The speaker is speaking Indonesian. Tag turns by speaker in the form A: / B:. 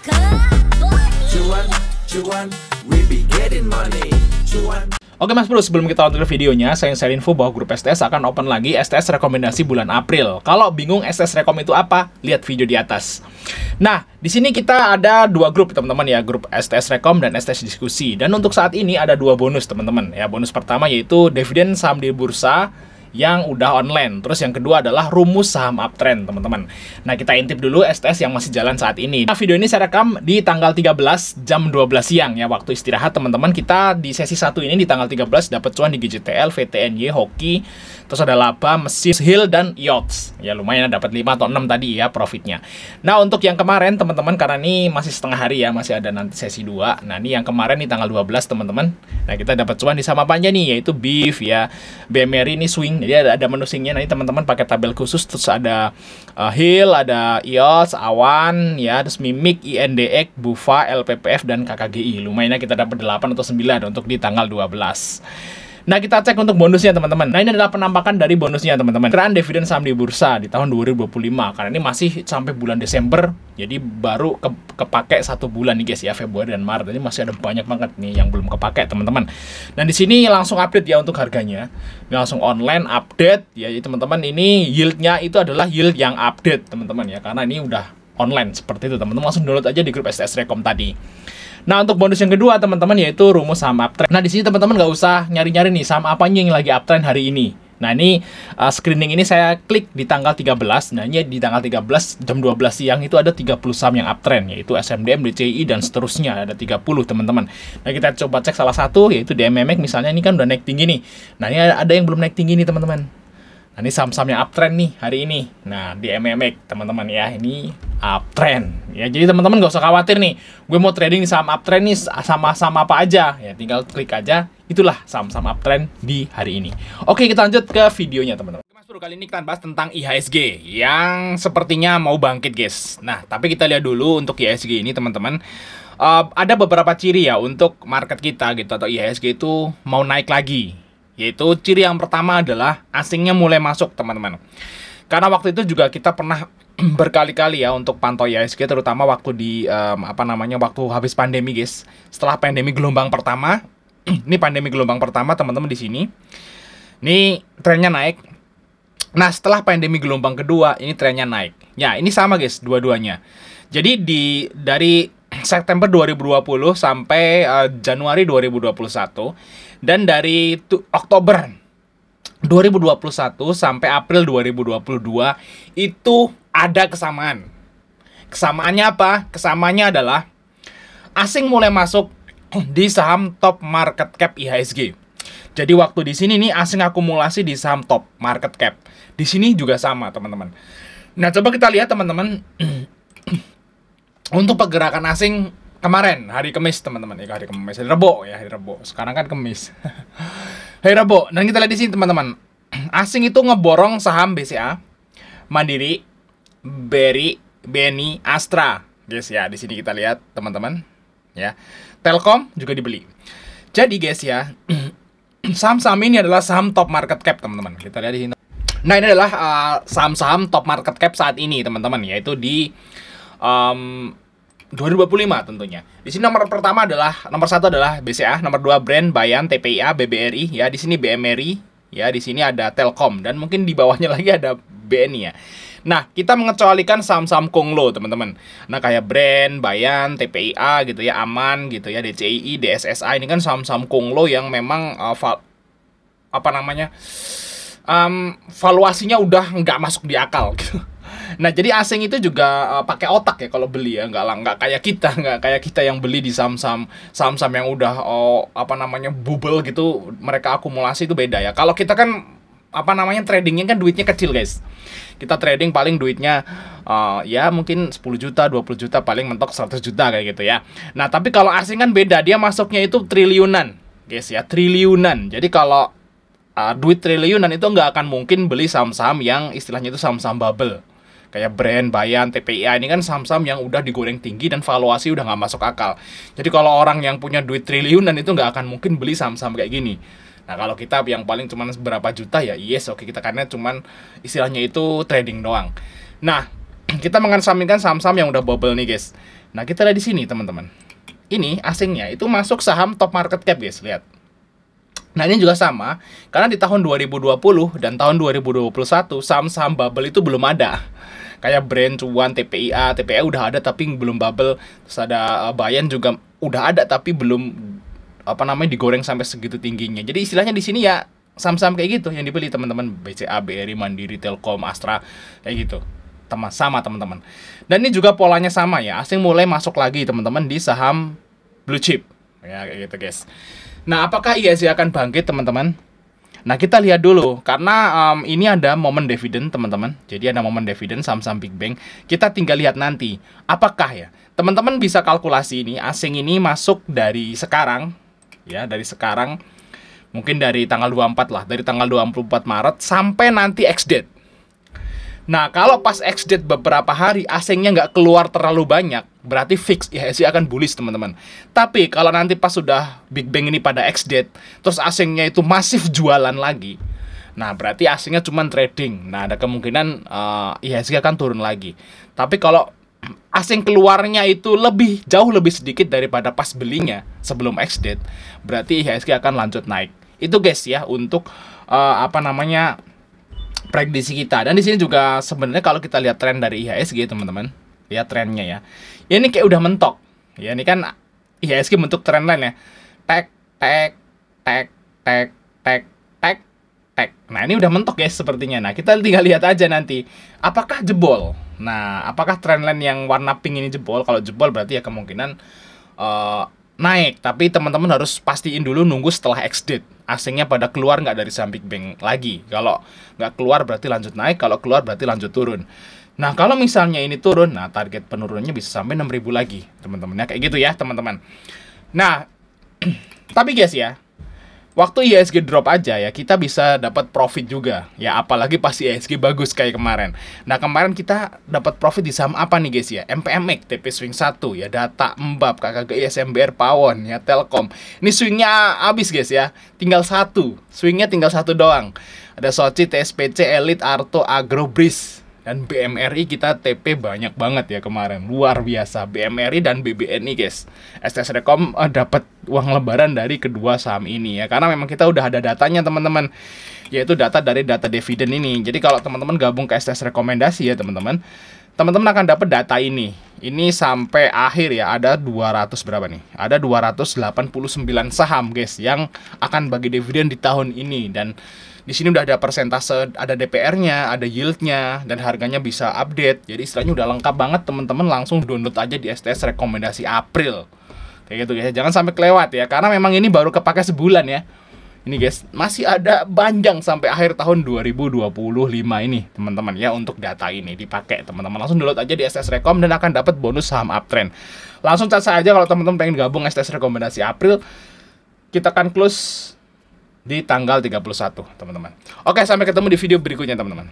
A: Cuan, cuan, we be getting money. Cuan.
B: Oke Mas Bro, sebelum kita lanjut ke videonya, saya share info bahwa grup STS akan open lagi STS rekomendasi bulan April. Kalau bingung STS rekom itu apa, lihat video di atas. Nah, di sini kita ada dua grup teman-teman ya, grup STS rekom dan STS diskusi. Dan untuk saat ini ada dua bonus teman-teman ya. Bonus pertama yaitu dividen saham di bursa yang udah online. Terus yang kedua adalah rumus saham uptrend, teman-teman. Nah, kita intip dulu STS yang masih jalan saat ini. Nah, video ini saya rekam di tanggal 13 jam 12 siang ya, waktu istirahat, teman-teman. Kita di sesi 1 ini di tanggal 13 dapat cuan di GJTL, VTNY, Hoki, terus ada laba, mesin, Hill, dan Yachts. Ya, lumayan dapat 5 atau 6 tadi ya profitnya. Nah, untuk yang kemarin, teman-teman, karena ini masih setengah hari ya, masih ada nanti sesi 2. Nah, ini yang kemarin di tanggal 12, teman-teman. Nah, kita dapat cuan di saham apanya nih, yaitu BIF ya. BMRI ini swing. Jadi ada menu swingnya, nanti teman-teman pakai tabel khusus. Terus ada Hill, ada IOS, Awan, ya, terus Mimik, INDX, Bufa, LPPF, dan KKGI. Lumayannya kita dapat 8 atau 9 untuk di tanggal 12. Nah, kita cek untuk bonusnya, teman-teman. Nah, ini adalah penampakan dari bonusnya, teman-teman. Peran dividen saham di bursa di tahun 2025. Karena ini masih sampai bulan Desember, jadi baru kepake 1 bulan nih, guys, ya, Februari dan Maret. Jadi masih ada banyak banget nih yang belum kepake, teman-teman. Dan di sini langsung update ya untuk harganya. Ini langsung online update ya, teman-teman. Ini yieldnya itu adalah yield yang update, teman-teman ya. Karena ini udah online seperti itu, teman-teman. Langsung download aja di grup STS Rekom tadi. Nah, untuk bonus yang kedua, teman-teman, yaitu rumus saham uptrend. Nah, di sini teman-teman nggak usah nyari-nyari nih saham apanya yang lagi uptrend hari ini. Nah, ini screening ini saya klik di tanggal 13. Nah, ini di tanggal 13 jam 12 siang itu ada 30 saham yang uptrend, yaitu SMDM, DCI, dan seterusnya. Ada 30, teman-teman. Nah, kita coba cek salah satu, yaitu DMMX. Misalnya ini kan udah naik tinggi nih. Nah, ini ada yang belum naik tinggi nih, teman-teman. Nah, ini saham-saham yang uptrend nih hari ini. Nah, di MMX, teman-teman ya, ini uptrend. Ya, jadi teman-teman nggak usah khawatir nih. Gue mau trading di saham uptrend nih sama-sama apa aja. Ya, tinggal klik aja. Itulah saham-saham uptrend di hari ini. Oke, kita lanjut ke videonya, teman-teman. Mas Bro, kali ini kita bahas tentang IHSG yang sepertinya mau bangkit, guys. Nah, tapi kita lihat dulu untuk IHSG ini, teman-teman. Ada beberapa ciri ya untuk market kita gitu, atau IHSG itu mau naik lagi. Yaitu ciri yang pertama adalah asingnya mulai masuk, teman-teman. Karena waktu itu juga kita pernah berkali-kali ya untuk pantau IHSG, terutama waktu di waktu habis pandemi, guys. Setelah pandemi gelombang pertama, ini pandemi gelombang pertama, teman-teman, di sini. Ini trennya naik. Nah, setelah pandemi gelombang kedua, ini trennya naik. Ya, ini sama, guys, dua-duanya. Jadi dari September 2020 sampai Januari 2021, dan dari Oktober 2021 sampai April 2022 itu ada kesamaan. Kesamaannya apa? Kesamaannya adalah asing mulai masuk di saham top market cap IHSG. Jadi waktu di sini nih asing akumulasi di saham top market cap. Di sini juga sama, teman-teman. Nah, coba kita lihat, teman-teman. Untuk pergerakan asing kemarin, hari Kamis, teman-teman. Hari Kamis, hari Rebo ya, hari Rebo. Sekarang kan Kamis. Hari Rebo. Dan kita lihat di sini, teman-teman. Asing itu ngeborong saham BCA, Mandiri, BRI, BNI, Astra. Guys ya, di sini kita lihat, teman-teman. Ya. Telkom juga dibeli. Jadi, guys ya, saham-saham ini adalah saham top market cap, teman-teman. Kita lihat di sini. Nah, ini adalah saham-saham top market cap saat ini, teman-teman, yaitu di 2025 tentunya. Di sini nomor satu adalah BCA, nomor 2 Brand, Bayan, TPIA, BBRI, ya, di sini BMRI, ya, di sini ada Telkom, dan mungkin di bawahnya lagi ada BNI ya. Nah, kita mengecualikan saham-saham Konglo, teman-teman. Nah, kayak Brand, Bayan, TPIA gitu ya, Aman gitu ya, DCI, DSSA, ini kan saham-saham Konglo yang memang valuasinya udah nggak masuk di akal gitu. Nah, jadi asing itu juga pakai otak ya kalau beli ya, nggak kayak kita yang beli di saham-saham yang udah bubble gitu, mereka akumulasi, itu beda ya. Kalau kita kan tradingnya kan duitnya kecil, guys. Kita trading paling duitnya ya mungkin 10 juta, 20 juta, paling mentok 100 juta kayak gitu ya. Nah, tapi kalau asing kan beda, dia masuknya itu triliunan, guys ya, triliunan. Jadi kalau duit triliunan itu nggak akan mungkin beli saham-saham yang istilahnya itu saham-saham bubble. Kayak Brand, Bayan, TPIA, ini kan saham-saham yang udah digoreng tinggi dan valuasi udah nggak masuk akal. Jadi kalau orang yang punya duit triliunan itu nggak akan mungkin beli saham-saham kayak gini. Nah, kalau kita yang paling cuman berapa juta ya, yes, oke, kita karena cuman istilahnya itu trading doang. Nah, kita mengesampingkan saham-saham yang udah bubble nih, guys. Nah, kita lihat di sini, teman-teman. Ini asingnya itu masuk saham top market cap, guys. Lihat. Nah, ini juga sama, karena di tahun 2020 dan tahun 2021 saham-saham bubble itu belum ada. Kayak Brand, Cuan, TPIA udah ada tapi belum bubble. Terus ada Bayan juga udah ada tapi belum digoreng sampai segitu tingginya. Jadi istilahnya di sini ya saham-saham kayak gitu yang dibeli teman-teman, BCA, BRI, Mandiri, Telkom, Astra kayak gitu. Sama teman-teman. Dan ini juga polanya sama ya. Asing mulai masuk lagi teman-teman di saham blue chip. Ya kayak gitu, guys. Nah, apakah IHSG akan bangkit, teman-teman? Nah, kita lihat dulu. Karena ini ada momen dividen, teman-teman. Jadi ada momen dividen saham-saham Big Bang. Kita tinggal lihat nanti. Apakah ya? Teman-teman bisa kalkulasi ini. Asing ini masuk dari sekarang. Ya, dari sekarang. Mungkin dari tanggal 24 lah. Dari tanggal 24 Maret sampai nanti X-date. Nah, kalau pas X-date beberapa hari asingnya nggak keluar terlalu banyak, berarti fix IHSG akan bullish, teman-teman. Tapi kalau nanti pas sudah Big Bang ini pada X-date, terus asingnya itu masif jualan lagi, nah berarti asingnya cuma trading. Nah, ada kemungkinan IHSG akan turun lagi. Tapi kalau asing keluarnya itu jauh lebih sedikit daripada pas belinya sebelum X-date, berarti IHSG akan lanjut naik. Itu, guys, ya, untuk prediksi kita. Dan di sini juga sebenarnya kalau kita lihat tren dari IHSG, teman-teman, lihat trennya ya. Ini kayak udah mentok. Ya, ini kan IHSG bentuk tren line ya. Tek. Nah, ini udah mentok, guys, sepertinya. Nah, kita tinggal lihat aja nanti apakah jebol. Nah, apakah tren line yang warna pink ini jebol? Kalau jebol berarti ya kemungkinan naik, tapi teman-teman harus pastiin dulu nunggu setelah X-date. Asingnya pada keluar nggak dari saham Big Bang lagi. Kalau nggak keluar berarti lanjut naik, kalau keluar berarti lanjut turun. Nah, kalau misalnya ini turun, nah target penurunannya bisa sampai 6.000 lagi, teman-teman. Ya, kayak gitu ya, teman-teman. Nah, tapi guys ya, waktu IHSG drop aja ya, kita bisa dapat profit juga. Ya, apalagi pas IHSG bagus kayak kemarin. Nah, kemarin kita dapat profit di saham apa nih, guys ya? MPMX, TP Swing 1, ya, Data, Embab, KKGI, SMBR, Pawon, ya, Telkom. Ini swingnya habis, guys ya. Tinggal satu. Swingnya tinggal satu doang. Ada Soci, TSPC, Elite, Arto, Agrobris. Dan BMRI kita TP banyak banget ya kemarin. Luar biasa. BMRI dan BBNI, guys. STS Rekom dapat uang lebaran dari kedua saham ini ya. Karena memang kita udah ada datanya, teman-teman. Yaitu data dari data dividen ini. Jadi kalau teman-teman gabung ke STS rekomendasi ya, teman-teman. Teman-teman akan dapat data ini. Ini sampai akhir ya, ada 200 berapa nih? Ada 289 saham, guys, yang akan bagi dividen di tahun ini. Dan di sini udah ada persentase, ada DPR-nya, ada yield-nya, dan harganya bisa update. Jadi istilahnya udah lengkap banget, teman-teman. Langsung download aja di STS rekomendasi April. Kayak gitu, guys. Jangan sampai kelewat ya, karena memang ini baru kepake sebulan ya. Ini, guys, masih ada panjang sampai akhir tahun 2025 ini, teman-teman ya, untuk data ini dipakai, teman-teman. Langsung download aja di STS Rekom dan akan dapat bonus saham uptrend. Langsung chat saya aja kalau teman-teman pengen gabung STS rekomendasi April. Kita akan close di tanggal 31, teman-teman. Oke, sampai ketemu di video berikutnya, teman-teman.